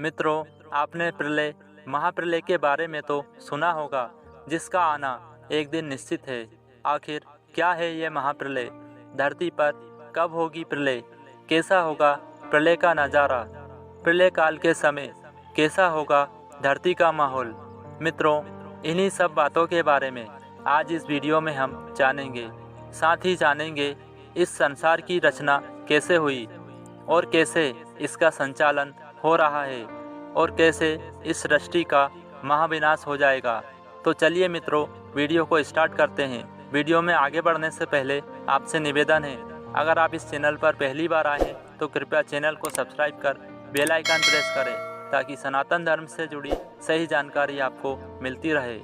मित्रों, आपने प्रलय महाप्रलय के बारे में तो सुना होगा, जिसका आना एक दिन निश्चित है। आखिर क्या है ये महाप्रलय? धरती पर कब होगी प्रलय? कैसा होगा प्रलय का नज़ारा? प्रलय काल के समय कैसा होगा धरती का माहौल? मित्रों, इन्हीं सब बातों के बारे में आज इस वीडियो में हम जानेंगे। साथ ही जानेंगे इस संसार की रचना कैसे हुई और कैसे इसका संचालन हो रहा है और कैसे इस सृष्टि का महाविनाश हो जाएगा। तो चलिए मित्रों, वीडियो को स्टार्ट करते हैं। वीडियो में आगे बढ़ने से पहले आपसे निवेदन है, अगर आप इस चैनल पर पहली बार आए हैं तो कृपया चैनल को सब्सक्राइब कर बेल आइकन प्रेस करें, ताकि सनातन धर्म से जुड़ी सही जानकारी आपको मिलती रहे।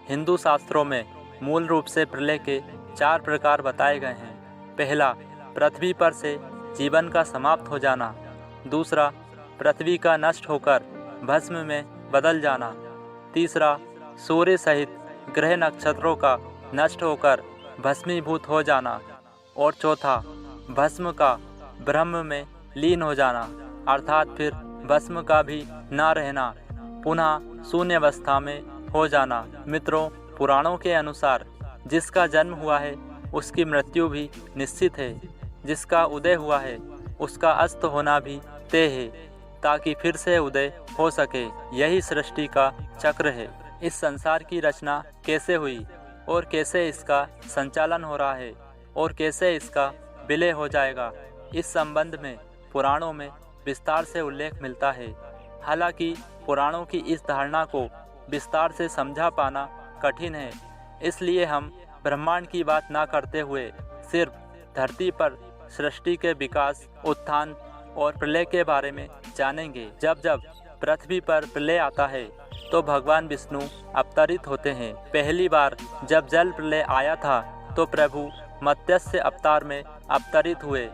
हिंदू शास्त्रों में मूल रूप से प्रलय के 4 प्रकार बताए गए हैं। पहला, पृथ्वी पर से जीवन का समाप्त हो जाना। दूसरा, पृथ्वी का नष्ट होकर भस्म में बदल जाना। तीसरा, सूर्य सहित ग्रह नक्षत्रों का नष्ट होकर भस्मीभूत हो जाना। और चौथा, भस्म का ब्रह्म में लीन हो जाना, अर्थात फिर भस्म का भी न रहना, पुनः शून्यावस्था में हो जाना। मित्रों, पुराणों के अनुसार जिसका जन्म हुआ है उसकी मृत्यु भी निश्चित है, जिसका उदय हुआ है उसका अस्त होना भी तय है, ताकि फिर से उदय हो सके। यही सृष्टि का चक्र है। इस संसार की रचना कैसे हुई और कैसे इसका संचालन हो रहा है और कैसे इसका विलय हो जाएगा, इस संबंध में पुराणों में विस्तार से उल्लेख मिलता है। हालांकि पुराणों की इस धारणा को विस्तार से समझा पाना कठिन है, इसलिए हम ब्रह्मांड की बात ना करते हुए सिर्फ धरती पर सृष्टि के विकास, उत्थान और प्रलय के बारे में जानेंगे। जब जब पृथ्वी पर प्रलय आता है तो भगवान विष्णु अवतरित होते हैं। पहली बार जब जल प्रलय आया था तो प्रभु मत्स्य अवतार में अवतरित हुए,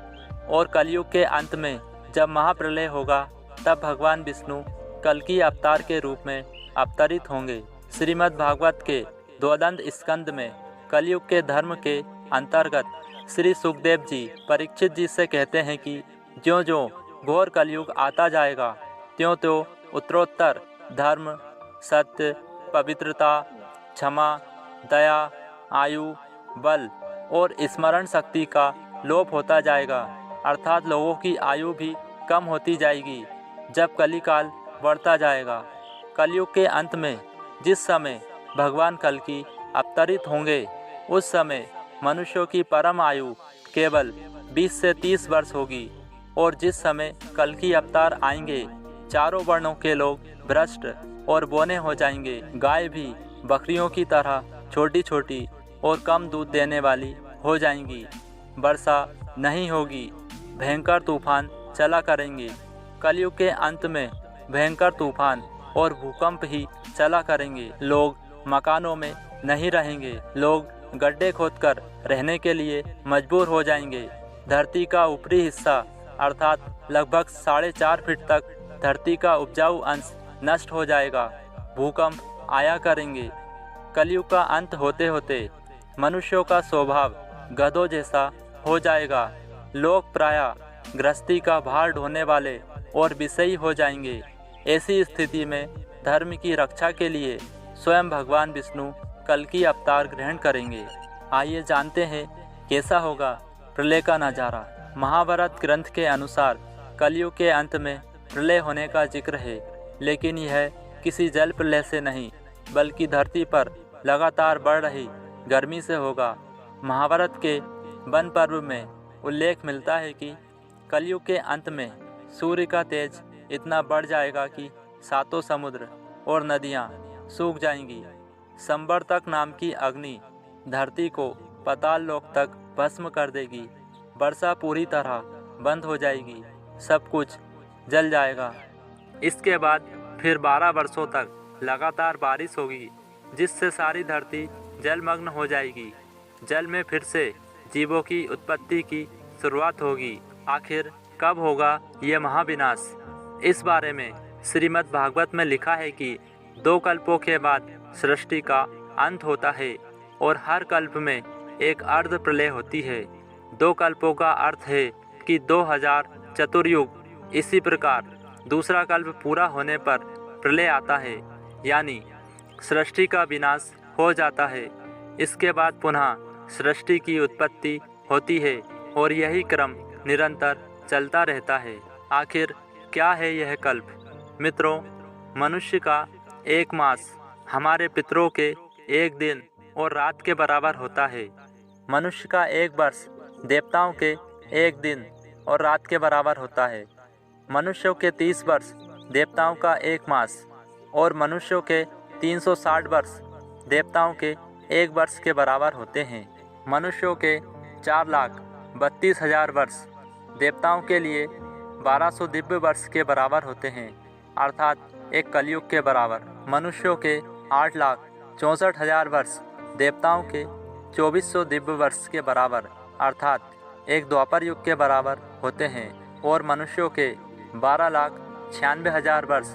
और कलयुग के अंत में जब महाप्रलय होगा तब भगवान विष्णु कल्कि अवतार के रूप में अवतरित होंगे। श्रीमद् भागवत के द्वादश स्कंद में कलयुग के धर्म के अंतर्गत श्री सुखदेव जी परीक्षित जी से कहते हैं कि ज्यों ज्यों घोर कलयुग आता जाएगा त्यों त्यों उत्तरोत्तर धर्म, सत्य, पवित्रता, क्षमा, दया, आयु, बल और स्मरण शक्ति का लोप होता जाएगा, अर्थात लोगों की आयु भी कम होती जाएगी जब कलिकाल बढ़ता जाएगा। कलयुग के अंत में जिस समय भगवान कल्कि अवतरित होंगे उस समय मनुष्यों की परम आयु केवल 20 से 30 वर्ष होगी, और जिस समय कल्कि अवतार आएंगे चारों वर्णों के लोग भ्रष्ट और बौने हो जाएंगे। गाय भी बकरियों की तरह छोटी छोटी और कम दूध देने वाली हो जाएंगी। वर्षा नहीं होगी, भयंकर तूफान चला करेंगे। कलयुग के अंत में भयंकर तूफान और भूकंप ही चला करेंगे। लोग मकानों में नहीं रहेंगे, लोग गड्ढे खोदकर रहने के लिए मजबूर हो जाएंगे। धरती का ऊपरी हिस्सा अर्थात लगभग 4.5 फीट तक धरती का उपजाऊ अंश नष्ट हो जाएगा। भूकंप आया करेंगे। कलयुग का अंत होते होते मनुष्यों का स्वभाव गधों जैसा हो जाएगा। लोग प्रायः गृहस्थी का भार ढोने वाले और विषयी हो जाएंगे। ऐसी स्थिति में धर्म की रक्षा के लिए स्वयं भगवान विष्णु कल्कि अवतार ग्रहण करेंगे। आइए जानते हैं कैसा होगा प्रलय का नज़ारा। महाभारत ग्रंथ के अनुसार कलयुग के अंत में प्रलय होने का जिक्र है, लेकिन यह किसी जल प्रलय से नहीं बल्कि धरती पर लगातार बढ़ रही गर्मी से होगा। महाभारत के वन पर्व में उल्लेख मिलता है कि कलयुग के अंत में सूर्य का तेज इतना बढ़ जाएगा कि 7 समुद्र और नदियाँ सूख जाएंगी। संवर्तक नाम की अग्नि धरती को पाताल लोक तक भस्म कर देगी। वर्षा पूरी तरह बंद हो जाएगी, सब कुछ जल जाएगा। इसके बाद फिर 12 वर्षों तक लगातार बारिश होगी, जिससे सारी धरती जलमग्न हो जाएगी। जल में फिर से जीवों की उत्पत्ति की शुरुआत होगी। आखिर कब होगा ये महाविनाश? इस बारे में श्रीमद् भागवत में लिखा है कि 2 कल्पों के बाद सृष्टि का अंत होता है और हर कल्प में एक अर्ध प्रलय होती है। 2 कल्पों का अर्थ है कि 2000 चतुर्युग। इसी प्रकार दूसरा कल्प पूरा होने पर प्रलय आता है, यानी सृष्टि का विनाश हो जाता है। इसके बाद पुनः सृष्टि की उत्पत्ति होती है और यही क्रम निरंतर चलता रहता है। आखिर क्या है यह कल्प? मित्रों, मनुष्य का एक मास हमारे पितरों के एक दिन और रात के बराबर होता है। मनुष्य का एक वर्ष देवताओं के एक दिन और रात के बराबर होता है। मनुष्यों के 30 वर्ष देवताओं का एक मास और मनुष्यों के 360 वर्ष देवताओं के एक वर्ष के बराबर होते हैं। मनुष्यों के 4,32,000 वर्ष देवताओं के लिए 1200 दिव्य वर्ष के बराबर होते हैं, अर्थात एक कलयुग के बराबर। मनुष्यों के 8,64,000 वर्ष देवताओं के 2400 दिव्य वर्ष के बराबर, अर्थात एक द्वापर युग के बराबर होते हैं। और मनुष्यों के 12,96,000 वर्ष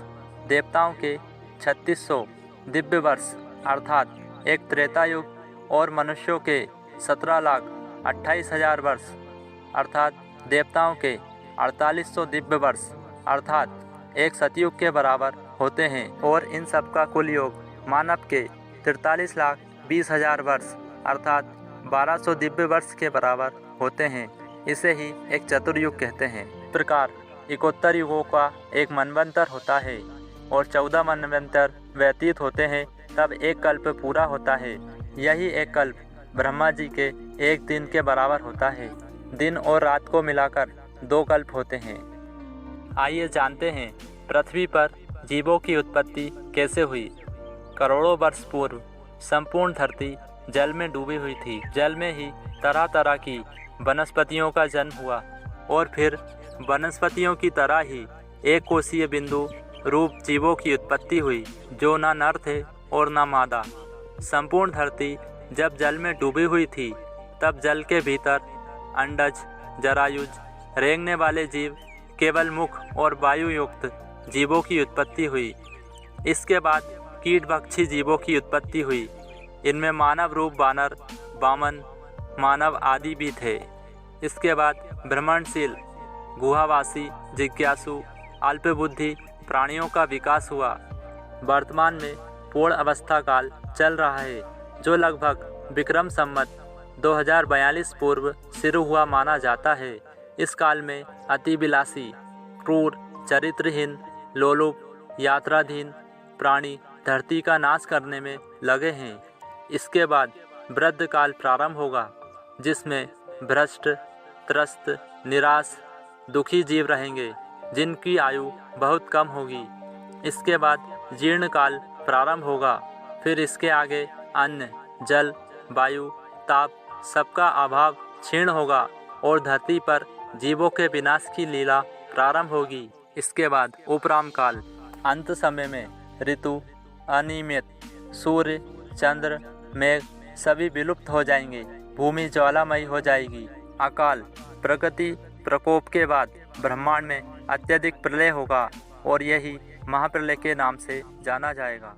देवताओं के 3600 दिव्य वर्ष, अर्थात एक त्रेता युग। और मनुष्यों के 17,28,000 वर्ष, अर्थात देवताओं के 4800 दिव्य वर्ष, अर्थात एक सतयुग के बराबर होते हैं। और इन सब का कुल योग मानव के 43,20,000 वर्ष, अर्थात 1200 दिव्य वर्ष के बराबर होते हैं। इसे ही एक चतुर्युग कहते हैं। इस प्रकार 71 युगों का एक मनवंतर होता है और 14 मनवंतर व्यतीत होते हैं, तब एक कल्प पूरा होता है। यही एक कल्प ब्रह्मा जी के एक दिन के बराबर होता है। दिन और रात को मिलाकर 2 कल्प होते हैं। आइए जानते हैं पृथ्वी पर जीवों की उत्पत्ति कैसे हुई। करोड़ों वर्ष पूर्व संपूर्ण धरती जल में डूबी हुई थी। जल में ही तरह तरह की वनस्पतियों का जन्म हुआ और फिर वनस्पतियों की तरह ही एक कोशीय बिंदु रूप जीवों की उत्पत्ति हुई, जो न नर थे और न मादा। संपूर्ण धरती जब जल में डूबी हुई थी, तब जल के भीतर अंडज, जरायुज, रेंगने वाले जीव, केवल मुख और वायु युक्त जीवों की उत्पत्ति हुई। इसके बाद कीटभक्षी जीवों की उत्पत्ति हुई। इनमें मानव रूप वानर, वामन, मानव आदि भी थे। इसके बाद भ्रमणशील, गुहावासी, जिज्ञासु, अल्पबुद्धि प्राणियों का विकास हुआ। वर्तमान में पूर्ण अवस्था काल चल रहा है, जो लगभग विक्रम संवत 2042 पूर्व शुरू हुआ माना जाता है। इस काल में अतिविलासी, क्रूर, चरित्रहीन, लोलुप, यात्राधीन प्राणी धरती का नाश करने में लगे हैं। इसके बाद वृद्ध काल प्रारंभ होगा, जिसमें भ्रष्ट, त्रस्त, निराश, दुखी जीव रहेंगे, जिनकी आयु बहुत कम होगी। इसके बाद जीर्ण काल प्रारंभ होगा। फिर इसके आगे अन्न, जल, वायु, ताप सबका अभाव क्षीण होगा और धरती पर जीवों के विनाश की लीला प्रारंभ होगी। इसके बाद उपराम काल, अंत समय में ऋतु अनियमित, सूर्य, चंद्र, मेघ सभी विलुप्त हो जाएंगे। भूमि ज्वालामयी हो जाएगी। अकाल, प्रकृति प्रकोप के बाद ब्रह्मांड में अत्यधिक प्रलय होगा और यही महाप्रलय के नाम से जाना जाएगा।